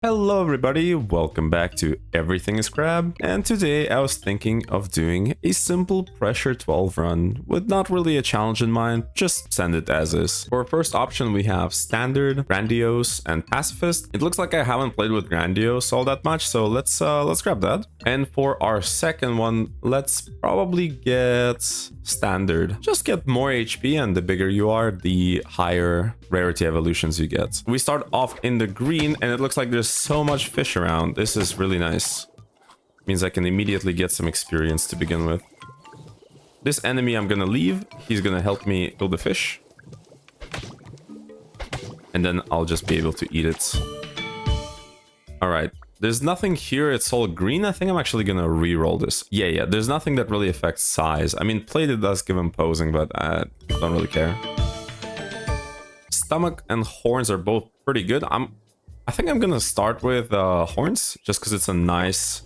Hello everybody, welcome back to Everything is Crab, and today I was thinking of doing a simple Pressure 12 run with not really a challenge in mind, just send it as is. For our first option we have Standard, Grandiose, and Pacifist. It looks like I haven't played with Grandiose all that much, so let's grab that. And for our second one, let's probably get Standard. Just get more HP, and the bigger you are, the higher rarity evolutions you get. We start off in the green, and it looks like there's so much fish around. This is really nice. Means I can immediately get some experience to begin with. This enemy I'm gonna leave. He's gonna help me kill the fish. And then I'll just be able to eat it. Alright. There's nothing here. It's all green. I think I'm actually gonna re-roll this. Yeah. There's nothing that really affects size. I mean, plated does give imposing, but I don't really care. Stomach and horns are both pretty good. I think I'm gonna start with horns, just because it's a nice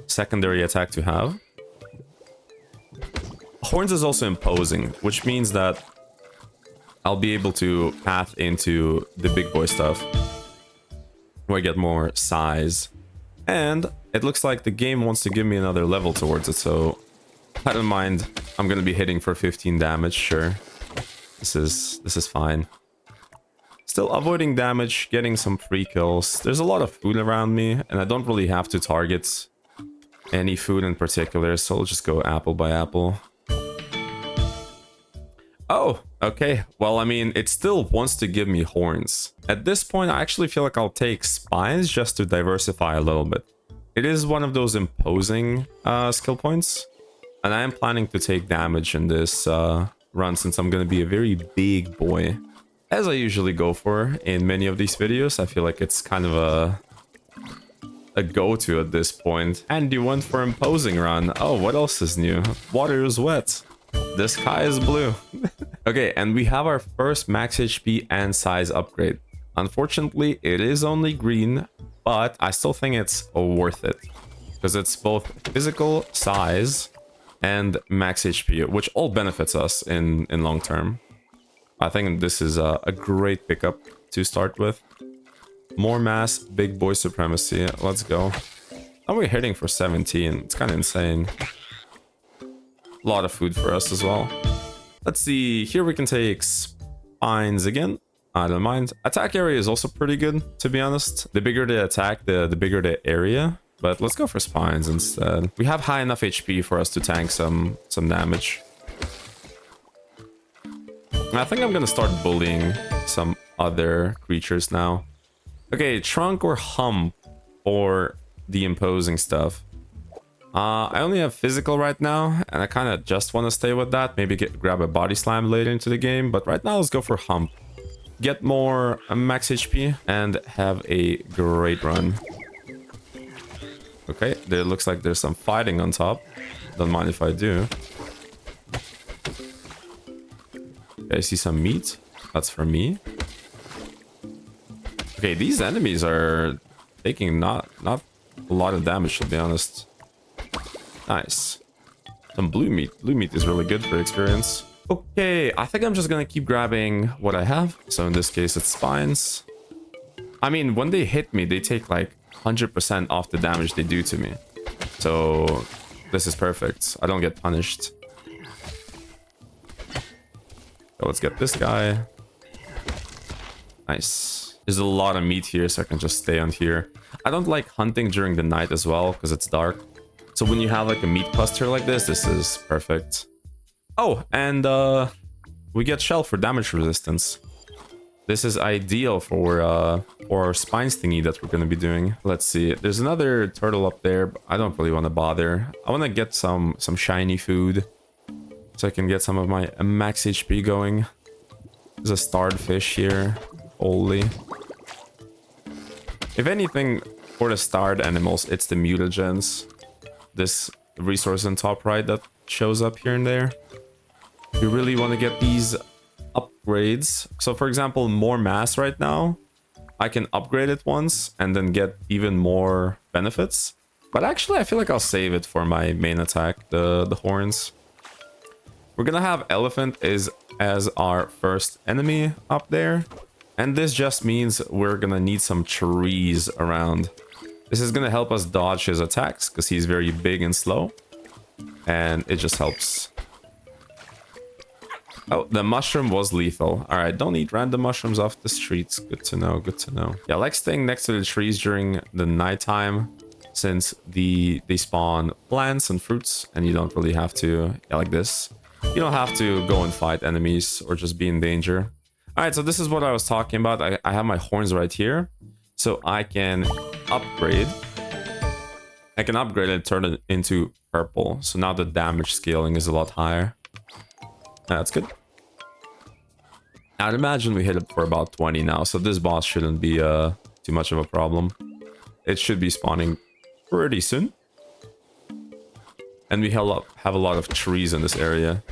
secondary attack to have. Horns is also imposing, which means that I'll be able to path into the big boy stuff, where I get more size. And it looks like the game wants to give me another level towards it, so I don't mind. I'm gonna be hitting for 15 damage, sure. This is fine. Still avoiding damage, getting some free kills. There's a lot of food around me, and I don't really have to target any food in particular, so I'll just go apple by apple. Oh, okay. Well, I mean, it still wants to give me horns. At this point, I actually feel like I'll take spines just to diversify a little bit. It is one of those imposing skill points, and I am planning to take damage in this run since I'm going to be a very big boy. As I usually go for in many of these videos, I feel like it's kind of a go-to at this point. And you went for imposing run. Oh, what else is new? Water is wet. The sky is blue. Okay, and we have our first max HP and size upgrade. Unfortunately, it is only green, but I still think it's worth it. Because it's both physical size and max HP, which all benefits us in long term. I think this is a great pickup to start with. More mass, big boy supremacy. Let's go. And we're hitting for 17. It's kind of insane. A lot of food for us as well. Let's see. Here we can take spines again. I don't mind. Attack area is also pretty good, to be honest. The bigger the attack, the bigger the area. But let's go for spines instead. We have high enough HP for us to tank some damage. I think I'm gonna start bullying some other creatures now. Okay, trunk or hump for the imposing stuff. I only have physical right now, and I kind of just want to stay with that. Maybe grab a body slam later into the game, but right now let's go for hump. Get more max HP and have a great run. Okay, there looks like there's some fighting on top. Don't mind if I do. Okay, I see some meat. That's for me. Okay, these enemies are taking not a lot of damage, to be honest. Nice. Some blue meat. Blue meat is really good for experience. Okay, I think I'm just gonna keep grabbing what I have. So in this case, it's spines. I mean, when they hit me, they take like 100% off the damage they do to me. So this is perfect. I don't get punished. So let's get this guy. Nice. There's a lot of meat here, so I can just stay on here. I don't like hunting during the night as well, because it's dark. So when you have like a meat cluster like this is perfect. Oh, and we get shell for damage resistance. This is ideal for our spines thingy that we're going to be doing. Let's see. There's another turtle up there, but I don't really want to bother. I want to get some shiny food, so I can get some of my max HP going. There's a starred fish here. Holy. If anything, for the starred animals, it's the mutagens. This resource on top right that shows up here and there. You really want to get these upgrades. So for example, more mass right now. I can upgrade it once and then get even more benefits. But actually, I feel like I'll save it for my main attack, the horns. We're gonna have elephant as our first enemy up there. And this just means we're gonna need some trees around. This is gonna help us dodge his attacks because he's very big and slow. And it just helps. Oh, the mushroom was lethal. All right, don't eat random mushrooms off the streets. Good to know, good to know. Yeah, I like staying next to the trees during the nighttime since they spawn plants and fruits and you don't really have to, yeah, like this. You don't have to go and fight enemies or just be in danger. All right, so this is what I was talking about. I have my horns right here. So I can upgrade. I can upgrade and turn it into purple. So now the damage scaling is a lot higher. That's good. I'd imagine we hit it for about 20 now. So this boss shouldn't be too much of a problem. It should be spawning pretty soon. And we have a lot of trees in this area.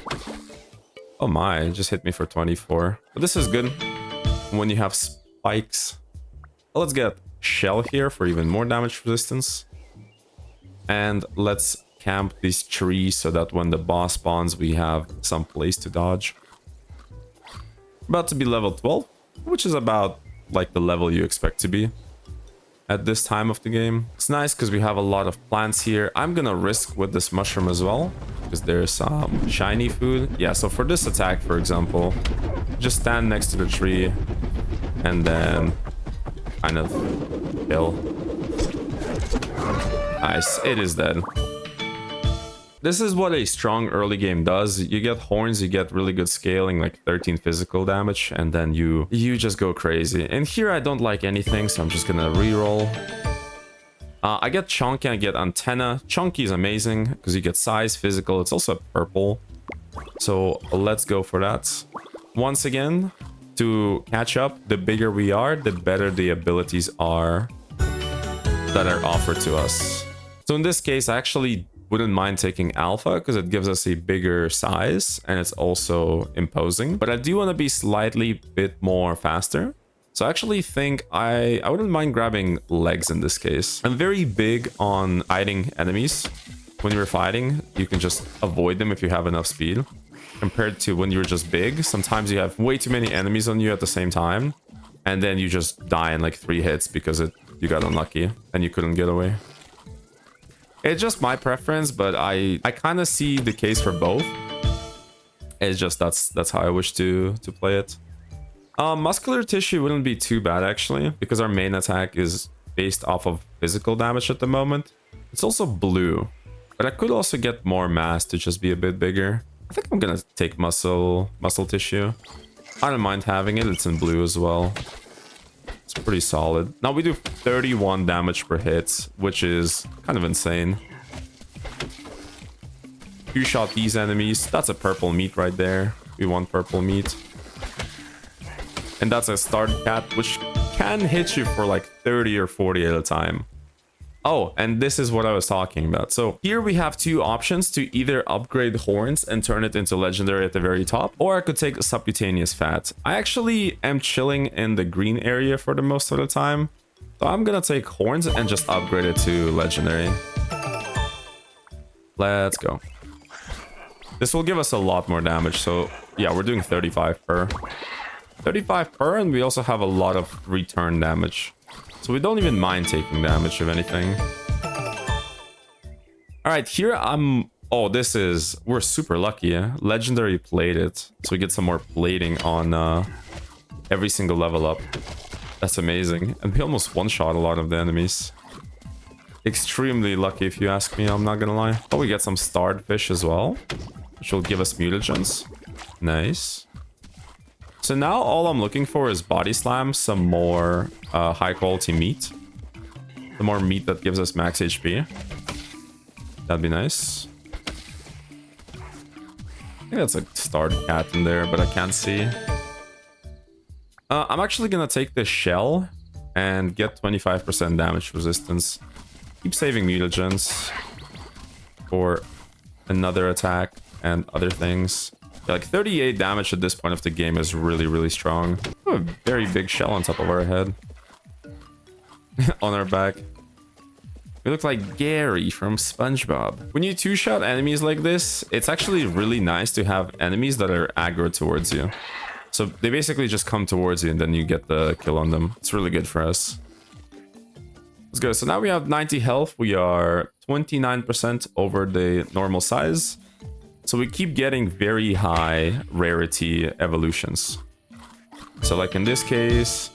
Oh my, it just hit me for 24. But this is good when you have spikes. Well, let's get shell here for even more damage resistance. And let's camp these trees so that when the boss spawns, we have some place to dodge. About to be level 12, which is about like the level you expect to be at this time of the game. It's nice because we have a lot of plants here. I'm gonna risk with this mushroom as well because there's some shiny food. Yeah, so for this attack, for example, just stand next to the tree and then kind of kill. Nice, it is dead. This is what a strong early game does. You get horns, you get really good scaling, like 13 physical damage, and then you just go crazy. And here I don't like anything, so I'm just gonna reroll. I get Chunky, I get Antenna. Chunky is amazing because you get size, physical. It's also purple. So let's go for that. Once again, to catch up, the bigger we are, the better the abilities are that are offered to us. So in this case, I actually wouldn't mind taking Alpha because it gives us a bigger size and it's also imposing. But I do want to be slightly bit more faster. So I actually think I wouldn't mind grabbing Legs in this case. I'm very big on hiding enemies. When you're fighting, you can just avoid them if you have enough speed. Compared to when you're just big, sometimes you have way too many enemies on you at the same time. And then you just die in like 3 hits because you got unlucky and you couldn't get away. It's just my preference, but I kind of see the case for both. It's just that's how I wish to play it. Muscular tissue wouldn't be too bad actually, because our main attack is based off of physical damage at the moment. It's also blue, but I could also get more mass to just be a bit bigger. I think I'm gonna take muscle tissue. I don't mind having it. It's in blue as well. It's pretty solid. Now we do 31 damage per hit, which is kind of insane. You shot these enemies. That's a purple meat right there. We want purple meat. And that's a start cat, which can hit you for like 30 or 40 at a time. Oh, and this is what I was talking about. So here we have 2 options to either upgrade horns and turn it into legendary at the very top, or I could take subcutaneous fat. I actually am chilling in the green area for the most of the time. So I'm gonna take horns and just upgrade it to legendary. Let's go. This will give us a lot more damage. So yeah, we're doing 35 per. 35 per, and we also have a lot of return damage. So we don't even mind taking damage of anything. All right, here I'm... Oh, we're super lucky, yeah? Legendary plated. So we get some more plating on every single level up. That's amazing. And we almost one-shot a lot of the enemies. Extremely lucky if you ask me, I'm not gonna lie. Oh, we get some starred fish as well, which will give us mutagens. Nice. So now all I'm looking for is body slam, some more high quality meat. The more meat that gives us max HP. That'd be nice. I think that's a starred cat in there, but I can't see. I'm actually gonna take this shell and get 25% damage resistance. Keep saving mutagens for another attack and other things. Yeah, like 38 damage at this point of the game is really, really strong. Oh, a very big shell on top of our head. On our back. We look like Gary from SpongeBob. When you 2-shot enemies like this, it's actually really nice to have enemies that are aggro towards you. So they basically just come towards you and then you get the kill on them. It's really good for us. Let's go. So now we have 90 health. We are 29% over the normal size. So we keep getting very high rarity evolutions. So like in this case...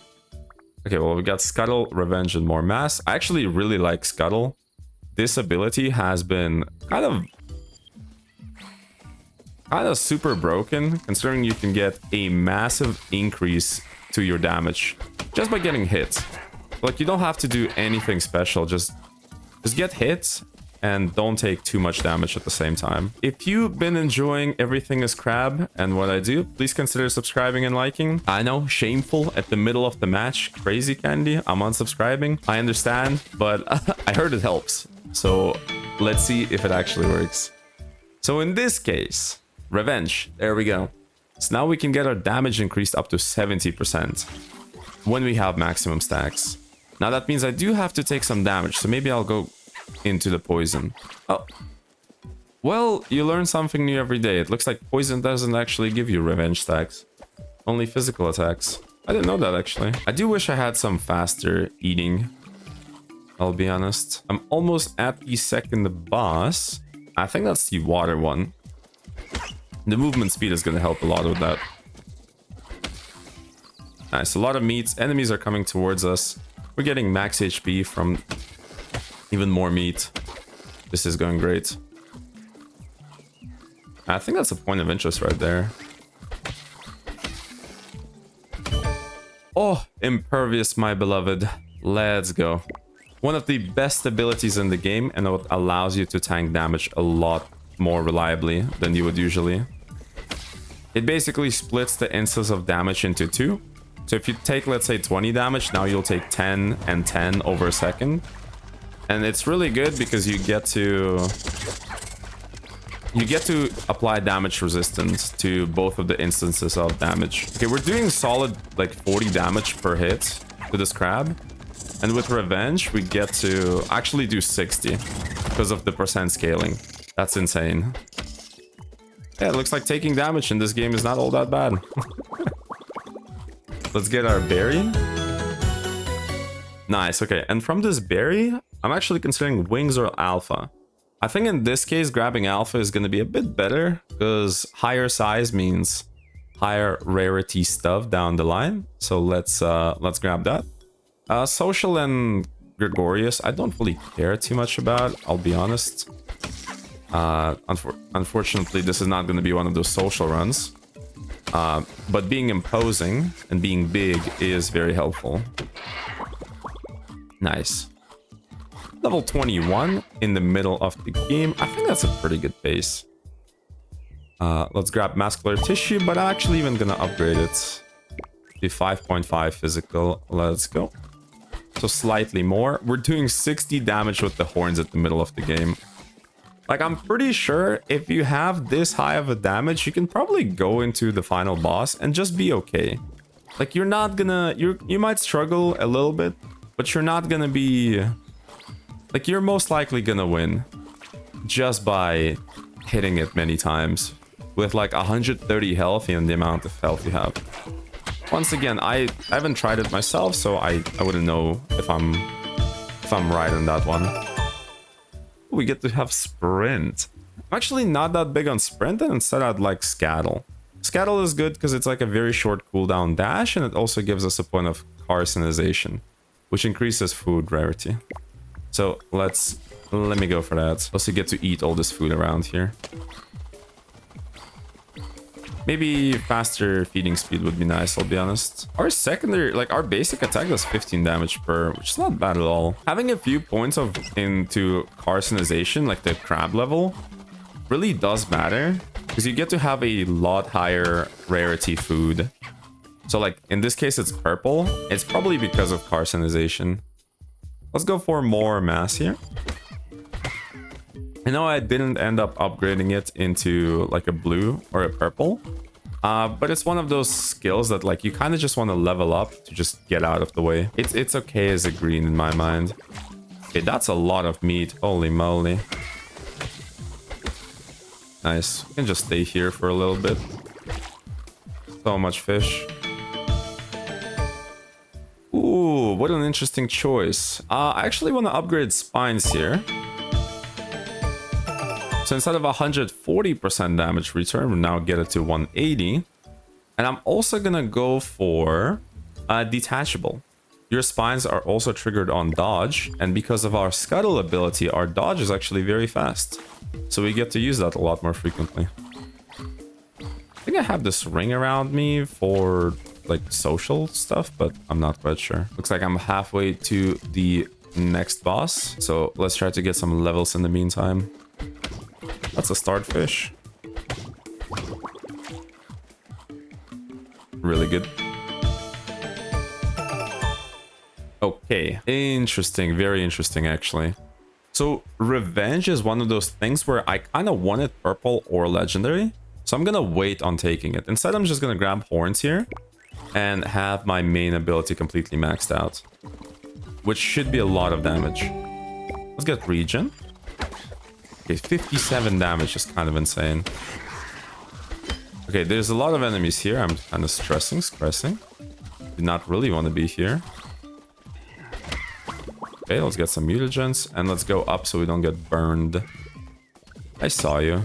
Okay, well, we got Scuttle, Revenge, and more mass. I actually really like Scuttle. This ability has been kind of super broken, considering you can get a massive increase to your damage just by getting hit. Like, you don't have to do anything special, just get hit and don't take too much damage at the same time. If you've been enjoying Everything is Crab and what I do, please consider subscribing and liking. I know, shameful at the middle of the match. Crazy Candy, I'm unsubscribing. I understand, but I heard it helps. So let's see if it actually works. So in this case, Revenge, there we go. So now we can get our damage increased up to 70% when we have maximum stacks. Now that means I do have to take some damage, so maybe I'll go into the poison. Oh, well, you learn something new every day. It looks like poison doesn't actually give you revenge stacks, only physical attacks. I didn't know that, actually. I do wish I had some faster eating, I'll be honest. I'm almost at the second boss. I think that's the water one. The movement speed is going to help a lot with that. Nice, a lot of meat. Enemies are coming towards us. We're getting max HP from even more meat. This is going great. I think that's a point of interest right there. Oh, Impervious, my beloved. Let's go. One of the best abilities in the game, and it allows you to tank damage a lot more reliably than you would usually. It basically splits the instance of damage into two. So if you take, let's say, 20 damage, now you'll take 10 and 10 over a second. And it's really good because you get to apply damage resistance to both of the instances of damage. Okay, we're doing solid like 40 damage per hit to this crab. And with Revenge, we get to actually do 60 because of the percent scaling. That's insane. Yeah, it looks like taking damage in this game is not all that bad. Let's get our berry. Nice, okay. And from this berry, I'm actually considering wings or alpha. I think in this case, grabbing alpha is going to be a bit better because higher size means higher rarity stuff down the line. So let's grab that. Social and Gregorious, I don't really care too much about, I'll be honest. Unfortunately, this is not going to be one of those social runs. But being imposing and being big is very helpful. Nice. Level 21 in the middle of the game. I think that's a pretty good pace. Let's grab Muscular Tissue, but I'm actually even going to upgrade it to 5.5 physical. Let's go. So slightly more. We're doing 60 damage with the horns at the middle of the game. Like, I'm pretty sure if you have this high of a damage, you can probably go into the final boss and just be okay. Like, you're not gonna... You might struggle a little bit, but you're not gonna be... Like, you're most likely gonna win just by hitting it many times with like 130 health and the amount of health you have. Once again, I haven't tried it myself, so I wouldn't know if I'm right on that one. We get to have Sprint. I'm actually not that big on Sprint, and instead I'd like Scattle. Scattle is good because it's like a very short cooldown dash, and it also gives us a point of carcinization, which increases food rarity. So let me go for that. Also get to eat all this food around here. Maybe faster feeding speed would be nice, I'll be honest. Our secondary, like our basic attack does 15 damage per, which is not bad at all. Having a few points into carcinization, like the crab level, really does matter because you get to have a lot higher rarity food. So like in this case, it's purple. It's probably because of carcinization. Let's go for more mass here. I know I didn't end up upgrading it into like a blue or a purple, but it's one of those skills that like you kind of just want to level up to just get out of the way. It's okay as a green in my mind. Okay, that's a lot of meat. Holy moly. Nice. We can just stay here for a little bit. So much fish. Ooh, what an interesting choice. I actually want to upgrade spines here. So instead of 140% damage return, we'll now get it to 180. And I'm also gonna go for detachable. Your spines are also triggered on dodge, and because of our scuttle ability, our dodge is actually very fast. So we get to use that a lot more frequently. I think I have this ring around me for like social stuff, but I'm not quite sure. Looks like I'm halfway to the next boss. So let's try to get some levels in the meantime. That's a starfish. Really good. Okay, interesting, very interesting actually. So revenge is one of those things where I kind of wanted purple or legendary, so I'm gonna wait on taking it. Instead, I'm just gonna grab horns here and have my main ability completely maxed out, which should be a lot of damage. Let's get regen. Okay, 57 damage is kind of insane. Okay, there's a lot of enemies here. I'm kind of stressing. Do not really want to be here. Okay, let's get some mutagens and let's go up so we don't get burned. I saw you.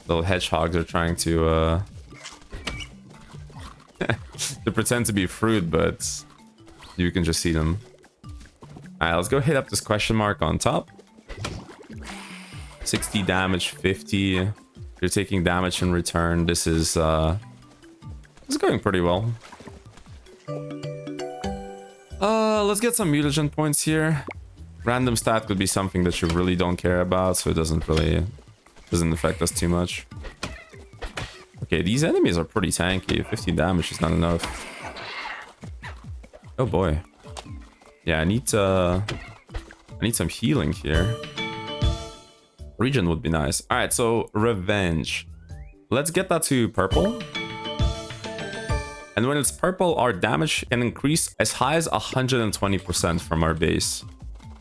Little hedgehogs are trying to to pretend to be fruit, but you can just see them. Alright, let's go hit up this question mark on top. 60 damage, 50. You're taking damage in return. This is going pretty well. Let's get some mutagen points here. Random stat could be something that you really don't care about, so it doesn't affect us too much. Okay, these enemies are pretty tanky. 50 damage is not enough. Oh boy. Yeah, I need some healing here. Regen would be nice. All right, so revenge. Let's get that to purple. And when it's purple, our damage can increase as high as 120% from our base,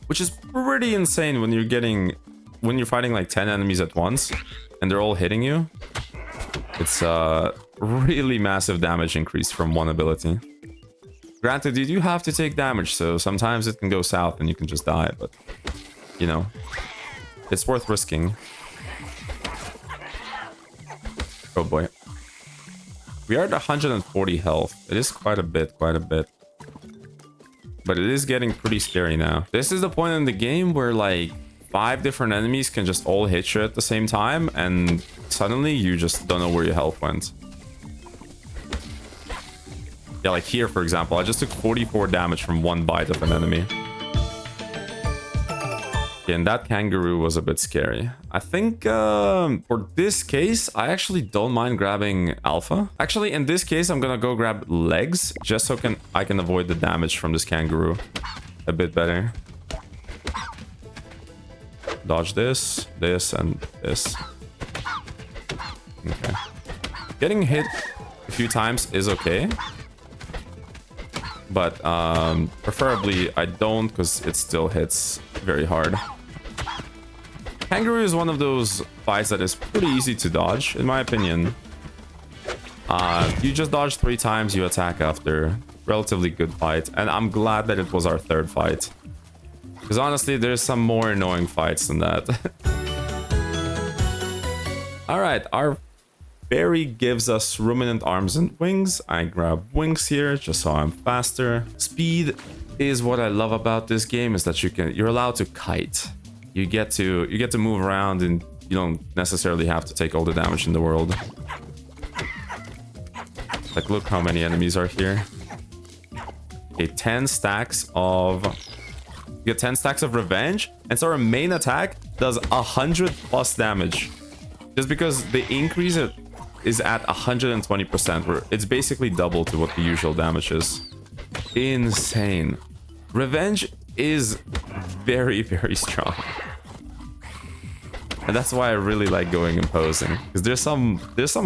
which is pretty insane when you're fighting like 10 enemies at once and they're all hitting you. It's a really massive damage increase from one ability. Granted, you do have to take damage, so sometimes it can go south and you can just die, but you know, it's worth risking. Oh boy. We are at 140 health. It is quite a bit. But it is getting pretty scary now. This is the point in the game where like 5 different enemies can just all hit you at the same time, and suddenly you just don't know where your health went. Yeah, like here, for example, I just took 44 damage from one bite of an enemy. Yeah, and that kangaroo was a bit scary. I think for this case, I actually don't mind grabbing alpha. Actually, in this case, I'm gonna go grab legs just so I can avoid the damage from this kangaroo a bit better. Dodge this, and this. Okay. Getting hit a few times is okay. But preferably I don't, because it still hits very hard. Kangaroo is one of those fights that is pretty easy to dodge, in my opinion. You just dodge 3 times, you attack after. Relatively good fight, and I'm glad that it was our 3rd fight. Because honestly, there's some more annoying fights than that. Alright, our fairy gives us ruminant arms and wings. I grab wings here just so I'm faster. Speed is what I love about this game, is that you're allowed to kite. You get to move around and you don't necessarily have to take all the damage in the world. Like, look how many enemies are here. Okay, 10 stacks of... You get 10 stacks of revenge, and so our main attack does 100 plus damage. Just because the increase is at 120%, where it's basically double to what the usual damage is. Insane. Revenge is very, very strong. And that's why I really like going imposing. Because there's some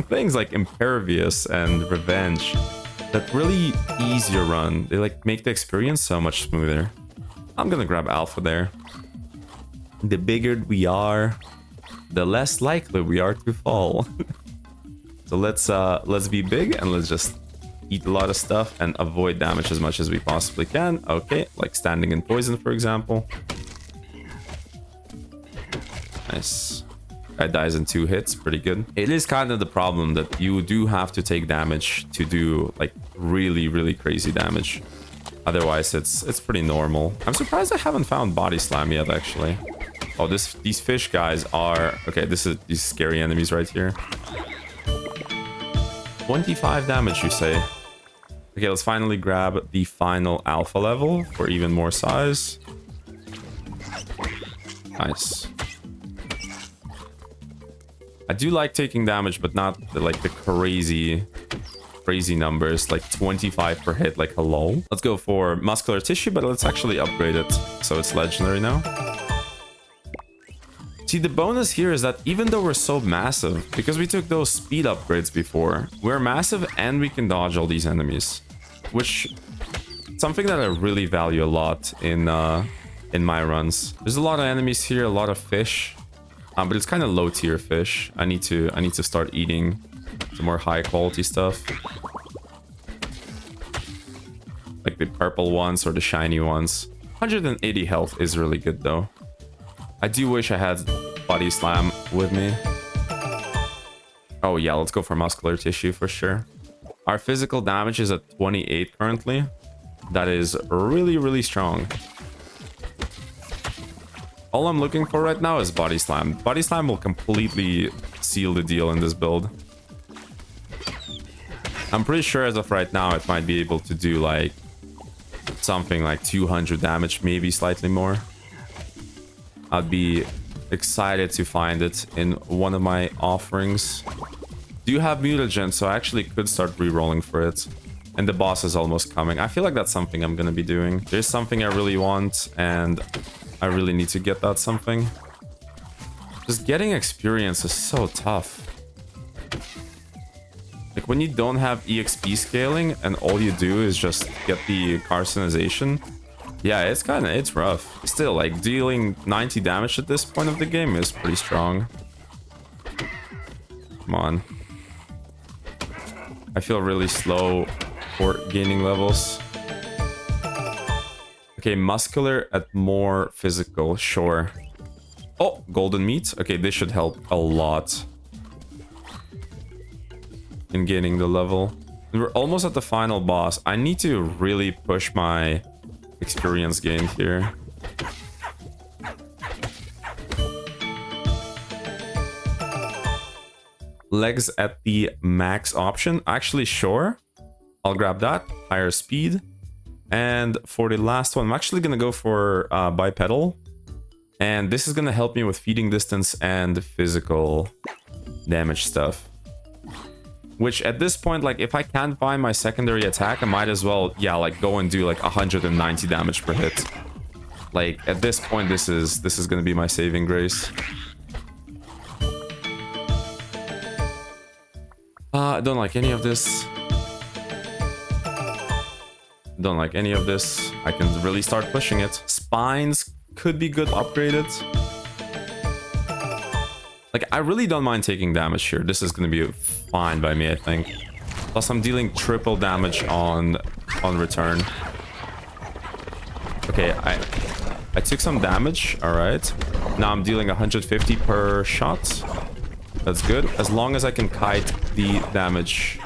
things like Impervious and Revenge that really ease your run. They like make the experience so much smoother. I'm gonna grab Alpha there. The bigger we are, the less likely we are to fall. So let's be big and let's just eat a lot of stuff and avoid damage as much as we possibly can. Okay, like standing in poison, for example. Nice. Guy dies in 2 hits, pretty good. It is kind of the problem that you do have to take damage to do like really crazy damage. Otherwise, it's pretty normal. I'm surprised I haven't found body slam yet, actually. Oh, these fish guys are... Okay, these scary enemies right here. 25 damage, you say? Okay, let's finally grab the final alpha level for even more size. Nice. I do like taking damage, but not like the crazy numbers, like 25 per hit, like hello. Let's go for muscular tissue, but let's actually upgrade it so it's legendary now. See, the bonus here is that even though we're so massive, because we took those speed upgrades before, we're massive and we can dodge all these enemies, which something that I really value a lot in my runs. There's a lot of enemies here, a lot of fish, but it's kind of low tier fish. I need to start eating some more high quality stuff, like the purple ones or the shiny ones. 180 health is really good though. I do wish I had body slam with me. Oh yeah, let's go for muscular tissue for sure. Our physical damage is at 28 currently. That is really strong. All I'm looking for right now is body slam. Body slam will completely seal the deal in this build. I'm pretty sure as of right now it might be able to do like something like 200 damage, maybe slightly more. I'd be excited to find it in one of my offerings. Do have mutagen, so I actually could start re-rolling for it. And the boss is almost coming. I feel like that's something I'm gonna be doing. There's something I really want, and I really need to get that something. Just getting experience is so tough. Like when you don't have EXP scaling and all you do is just get the carcinization. Yeah, it's rough. Still, like dealing 90 damage at this point of the game is pretty strong. Come on. I feel really slow for gaining levels. Okay, muscular at more physical, sure. Oh, golden meat. Okay, this should help a lot in gaining the level. We're almost at the final boss. I need to really push my experience gain here. Legs at the max option. Actually, sure. I'll grab that. Higher speed. And for the last one, I'm actually going to go for bipedal. And this is going to help me with feeding distance and physical damage stuff. Which at this point, like if I can't find my secondary attack, I might as well, yeah, like go and do like 190 damage per hit. Like at this point, this is going to be my saving grace. I don't like any of this. Don't like any of this. I can really start pushing it. Spines could be good upgraded. Like, I really don't mind taking damage here. This is going to be fine by me, I think. Plus, I'm dealing triple damage on return. Okay, I took some damage. All right. Now I'm dealing 150 per shot. That's good. As long as I can kite the damage.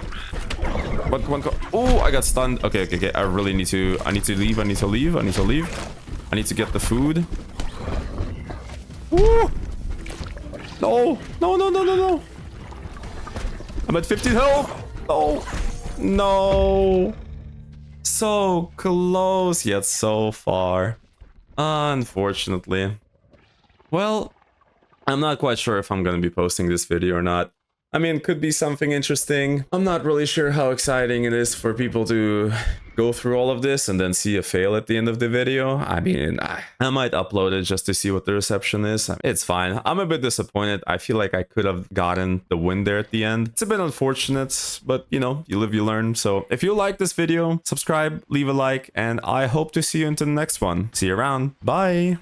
Oh, I got stunned. Okay. I really need to... I need to leave. I need to get the food. Woo! No. I'm at 15 health. No. So close, yet so far. Unfortunately. Well, I'm not quite sure if I'm going to be posting this video or not. I mean, it could be something interesting. I'm not really sure how exciting it is for people to go through all of this and then see a fail at the end of the video. I mean, I might upload it just to see what the reception is. It's fine. I'm a bit disappointed. I feel like I could have gotten the win there at the end. It's a bit unfortunate, but you know, you live, you learn. So if you like this video, subscribe, leave a like, and I hope to see you into the next one. See you around. Bye.